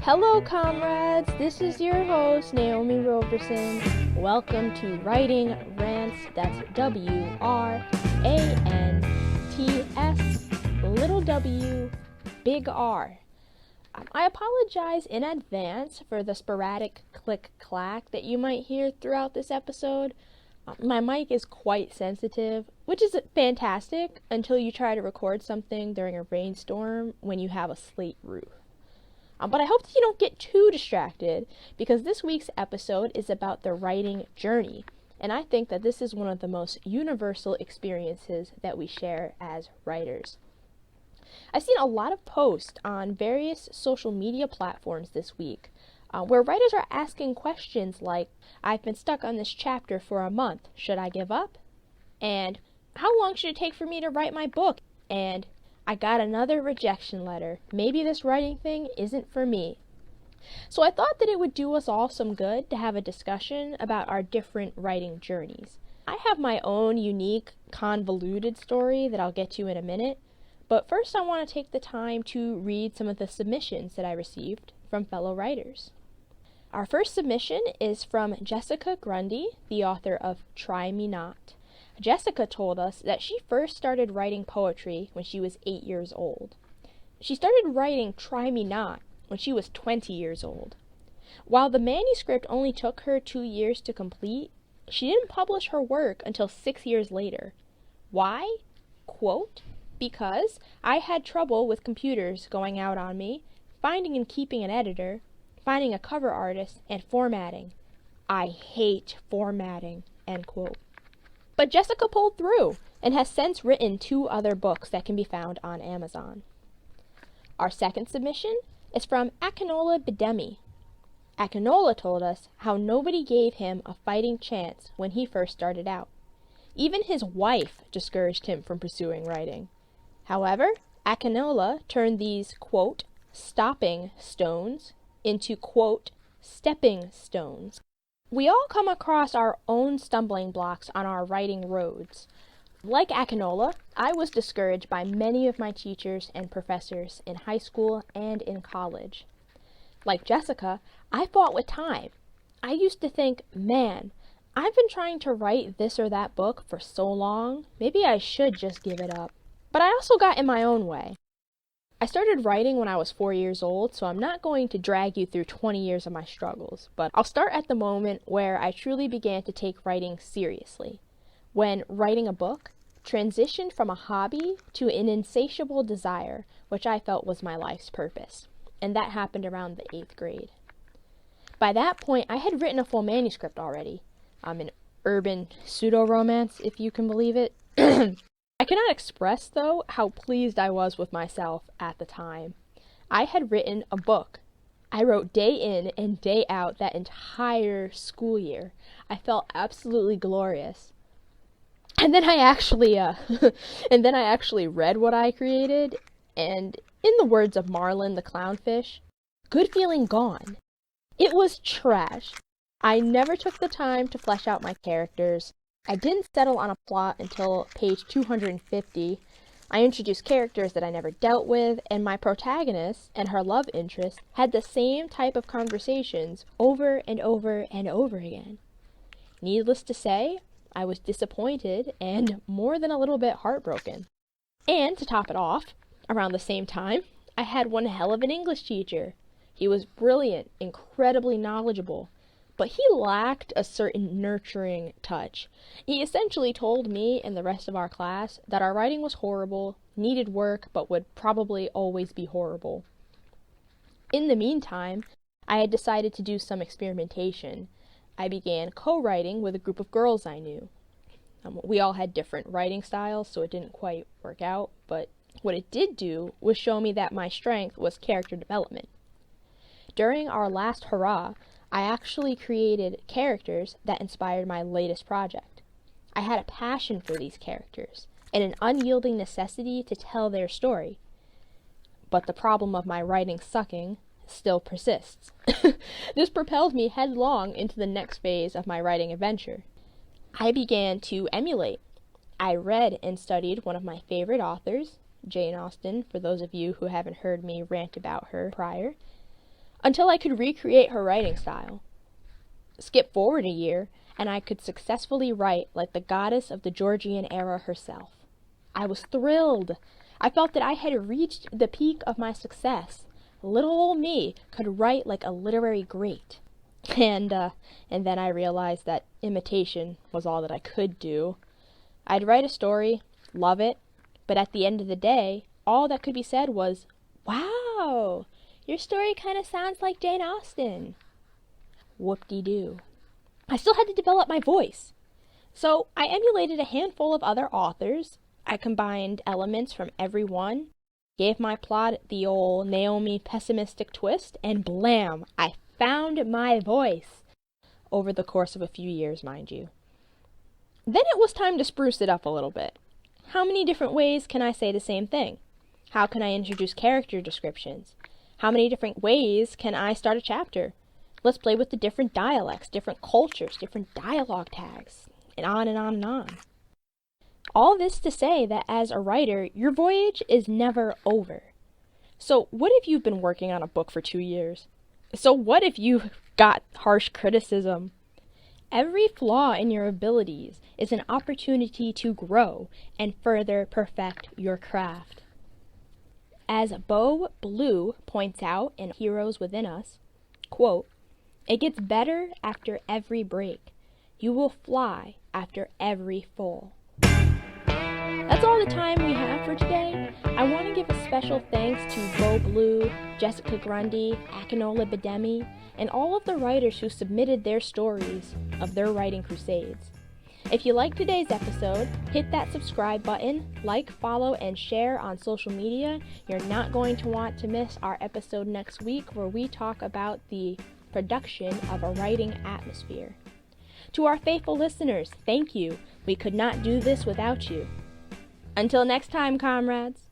Hello, comrades. This is your host, Naomi Roberson. Welcome to Writing Rants. That's W-R-A-N-T-S, little w, big R. I apologize in advance for the sporadic click-clack that you might hear throughout this episode. My mic is quite sensitive, which is fantastic until you try to record something during a rainstorm when you have a slate roof. But I hope that you don't get too distracted, because this week's episode is about the writing journey, and I think that this is one of the most universal experiences that we share as writers. I've seen a lot of posts on various social media platforms this week, where writers are asking questions like, I've been stuck on this chapter for a month, should I give up? And how long should it take for me to write my book? And I got another rejection letter. Maybe this writing thing isn't for me. So I thought that it would do us all some good to have a discussion about our different writing journeys. I have my own unique, convoluted story that I'll get to in a minute, but first I want to take the time to read some of the submissions that I received from fellow writers. Our first submission is from Jessica Grundy, the author of Try Me Not. Jessica told us that she first started writing poetry when she was 8 years old. She started writing Try Me Not when she was 20 years old. While the manuscript only took her 2 years to complete, she didn't publish her work until 6 years later. Why? Quote, because I had trouble with computers going out on me, finding and keeping an editor, finding a cover artist, and formatting. I hate formatting, end quote. But Jessica pulled through and has since written 2 other books that can be found on Amazon. Our second submission is from Akinola Bidemi. Akinola told us how nobody gave him a fighting chance when he first started out. Even his wife discouraged him from pursuing writing. However, Akinola turned these, quote, stopping stones into, quote, stepping stones. We all come across our own stumbling blocks on our writing roads. Like Akinola, I was discouraged by many of my teachers and professors in high school and in college. Like Jessica, I fought with time. I used to think, man, I've been trying to write this or that book for so long, maybe I should just give it up. But I also got in my own way. I started writing when I was 4 years old, so I'm not going to drag you through 20 years of my struggles, but I'll start at the moment where I truly began to take writing seriously, when writing a book transitioned from a hobby to an insatiable desire, which I felt was my life's purpose, and that happened around the 8th grade. By that point, I had written a full manuscript already, an urban pseudo-romance, if you can believe it. I cannot express, though, how pleased I was with myself at the time. I had written a book. I wrote day in and day out that entire school year. I felt absolutely glorious. And then I actually read what I created, and in the words of Marlin the clownfish, good feeling gone. It was trash. I never took the time to flesh out my characters. I didn't settle on a plot until page 250. I introduced characters that I never dealt with, and my protagonist and her love interest had the same type of conversations over and over and over again. Needless to say, I was disappointed and more than a little bit heartbroken. And to top it off, around the same time, I had one hell of an English teacher. He was brilliant, incredibly knowledgeable, but he lacked a certain nurturing touch. He essentially told me and the rest of our class that our writing was horrible, needed work, but would probably always be horrible. In the meantime, I had decided to do some experimentation. I began co-writing with a group of girls I knew. We all had different writing styles, so it didn't quite work out, but what it did do was show me that my strength was character development. During our last hurrah, I actually created characters that inspired my latest project. I had a passion for these characters and an unyielding necessity to tell their story. But the problem of my writing sucking still persists. This propelled me headlong into the next phase of my writing adventure. I began to emulate. I read and studied one of my favorite authors, Jane Austen, for those of you who haven't heard me rant about her prior. until I could recreate her writing style. Skip forward a year, and I could successfully write like the goddess of the Georgian era herself. I was thrilled. I felt that I had reached the peak of my success. Little old me could write like a literary great. And then I realized that imitation was all that I could do. I'd write a story, love it, but at the end of the day, all that could be said was, "Wow, your story kind of sounds like Jane Austen." Whoop-de-doo. I still had to develop my voice. So I emulated a handful of other authors. I combined elements from every one, gave my plot the old Naomi pessimistic twist, and blam, I found my voice. Over the course of a few years, mind you. Then it was time to spruce it up a little bit. How many different ways can I say the same thing? How can I introduce character descriptions? How many different ways can I start a chapter? Let's play with the different dialects, different cultures, different dialogue tags, and on and on and on. All this to say that as a writer, your voyage is never over. So what if you've been working on a book for 2 years? So what if you got harsh criticism? Every flaw in your abilities is an opportunity to grow and further perfect your craft. As Bo Blue points out in Heroes Within Us, quote, "It gets better after every break. You will fly after every fall." That's all the time we have for today. I want to give a special thanks to Bo Blue, Jessica Grundy, Akinola Bademi, and all of the writers who submitted their stories of their writing crusades. If you liked today's episode, hit that subscribe button, like, follow, and share on social media. You're not going to want to miss our episode next week where we talk about the production of a writing atmosphere. To our faithful listeners, thank you. We could not do this without you. Until next time, comrades.